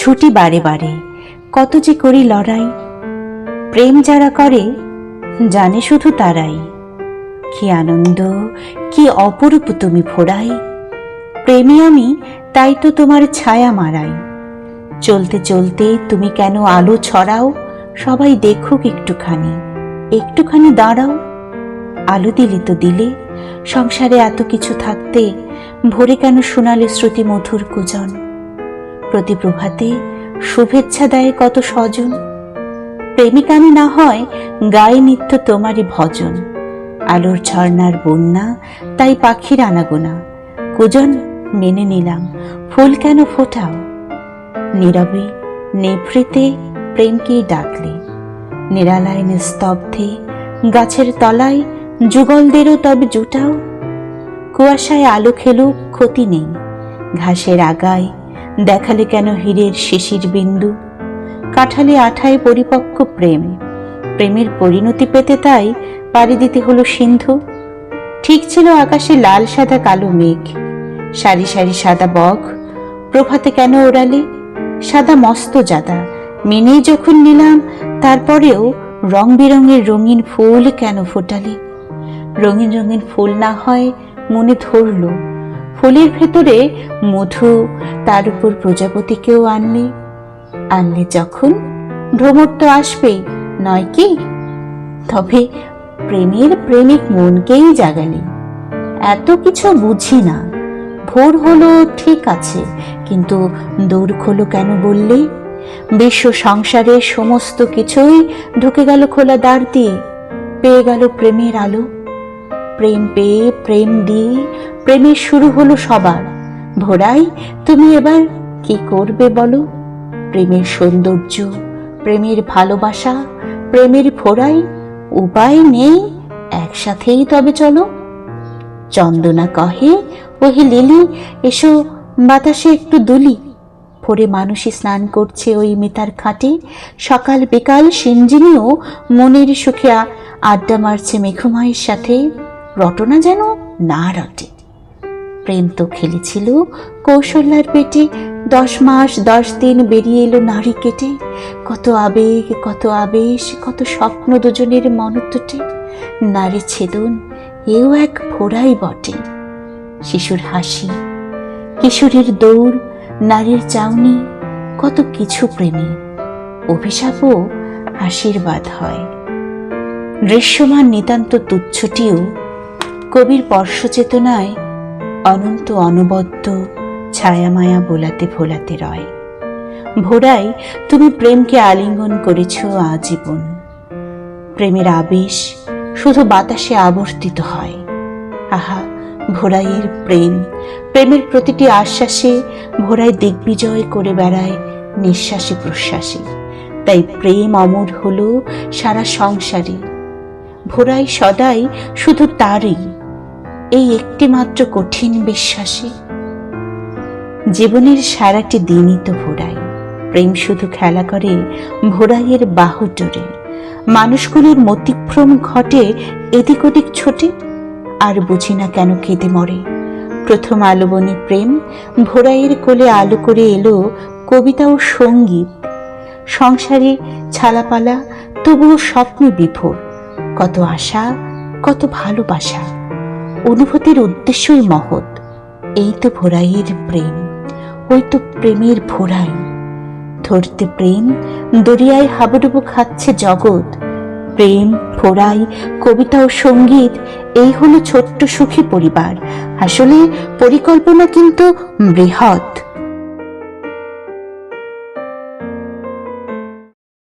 ছুটি বারে বারে, কত যে করি লড়াই। প্রেম যারা করে জানে শুধু তারাই, কি আনন্দ, কি অপরূপ তুমি ফোড়াই। প্রেমী আমি, তাই তো তোমার ছায়া মারাই। চলতে চলতে তুমি কেন আলো ছড়াও, সবাই দেখুক একটুখানি, একটুখানি দাঁড়াও। আলো দিলে তো দিলে, সংসারে এত কিছু থাকতে ভোরে কেন শোনালে শ্রুতি মধুর কুজন। প্রতি প্রভাতে শুভেচ্ছা দেয় কত স্বজন। প্রেমিক আমি না হয় গায়ে নিত্য তোমারই ভজন। আলোর ঝর্ণার বন্যা, তাই পাখির আনাগোনা। কুজন মেনে নিলাম, ফুল কেন ফোটাও। নীরবে নেভৃতে প্রেমকেই ডাকলে, নিরালায় নিস্তব্ধে গাছের তলায় যুগলদেরও তবে জুটাও। কুয়াশায় আলো খেলুক ক্ষতি নেই, ঘাসের আগায় দেখালে কেন হীরের শিশির বিন্দু। কাঠালে আঠায় পরিপক্ক প্রেম, প্রেমের পরিণতি পেতে তাই পাড়ি দিতে হলো সিন্ধু। ঠিক ছিল আকাশে লাল সাদা কালো মেঘ, সারি সারি সাদা বক, প্রভাতে কেন ওড়ালে। সাদা মস্ত জাদা মেনেই যখন নিলাম, তারপরেও রং বেরঙের রঙিন ফুল কেন ফোটালে। রঙিন রঙিন ফুল না হয় মনে ধরল, ফুলের ভেতরে মধু, তার উপর প্রজাপতিকেও আনলে। আনলে যখন ভ্রমর তো আসবেই, নয় কি? তবে প্রেমের প্রেমিক মনকেই জাগালে। এত কিছু বুঝি না, ভোর হলো ঠিক আছে, কিন্তু দৌড় হলো কেন বললে। বিশ্ব সংসারের সমস্ত কিছুই ঢুকে গেল খোলা দ্বার দিয়ে, পেয়ে গেল প্রেমের আলো। প্রেম পেয়ে প্রেম দিয়ে প্রেমের শুরু হলো সবার। ভোরাই তুমি এবার কি করবে বলো। প্রেমের সৌন্দর্য, প্রেমের ভালোবাসা, প্রেমের ফোড়াই, উপায় নেই, একসাথেই তবে চলো। চন্দনা কহে, ওহে লিলি এসো বাতাসে একটু দুলি। ভোরে মানুষই স্নান করছে ওই মিতার খাটে, সকাল বিকাল সিঞ্জিনীও মনের সুখে আড্ডা মারছে মেঘমায়ের সাথে। রটনা যেন না রটে। প্রেম তো খেলেছিল কৌশল্যার পেটে, 10 মাস 10 দিন বেরিয়ে এলো নারী কেটে। কত আবেগ, কত আবেশ, কত স্বপ্ন দুজনের মনতটে। নারী ছেদন এও এক ফোড়াই বটে। শিশুর হাসি, কিশোরীর দৌড়, নারীর চাউনি, কত কিছু প্রেমে। অভিশাপও আশীর্বাদ হয়। দৃশ্যমান নিতান্ত তুচ্ছটিও কবির পর্শচেতনায় অনন্ত অনবদ্য ছায়ামায়া বোলাতে ভোলাতে রয়। ভোরাই তুমি প্রেমকে আলিঙ্গন করেছ আজীবন। প্রেমের আবেশ শুধু বাতাসে আবর্তিত হয়। আহা ভোরাইয়ের প্রেম, প্রেমের প্রতিটি আশ্বাসে ভোরাই দিগ্বিজয় করে বেড়ায় নিঃশ্বাসে প্রশ্বাসে। তাই প্রেম অমর হলো সারা সংসারে। ভোরাই সদাই শুধু তারই, এই একটি মাত্র কঠিন বিশ্বাসে। জীবনের সারাটি দিনই তো ভোরাই, প্রেম শুধু খেলা করে ভোরাইয়ের বাহুডোরে। মানুষগুলোর মতিভ্রম ঘটে এদিক ওদিক ছোটে, আর বুঝি না কেন কেঁদে মরে। প্রথম আলোবনী প্রেম ভোরাইয়ের কোলে আলো করে এলো কবিতা ও সঙ্গীত। সংসারে ছালাপালা, তবুও স্বপ্নে বিভোর। কত আশা, কত ভালোবাসা, অনুভূতির উদ্দেশ্যই মহৎ। এই তো ভোরাইয়ের প্রেম, ওই তো প্রেমের ভোরাই। ধরতে প্রেম দরিয়ায় হাবুডুবু খাচ্ছে জগৎ। প্রেম, ভোরাই, কবিতা ও সঙ্গীত, এই হলো ছোট্ট সুখী পরিবার। আসলে পরিকল্পনা কিন্তু বৃহৎ।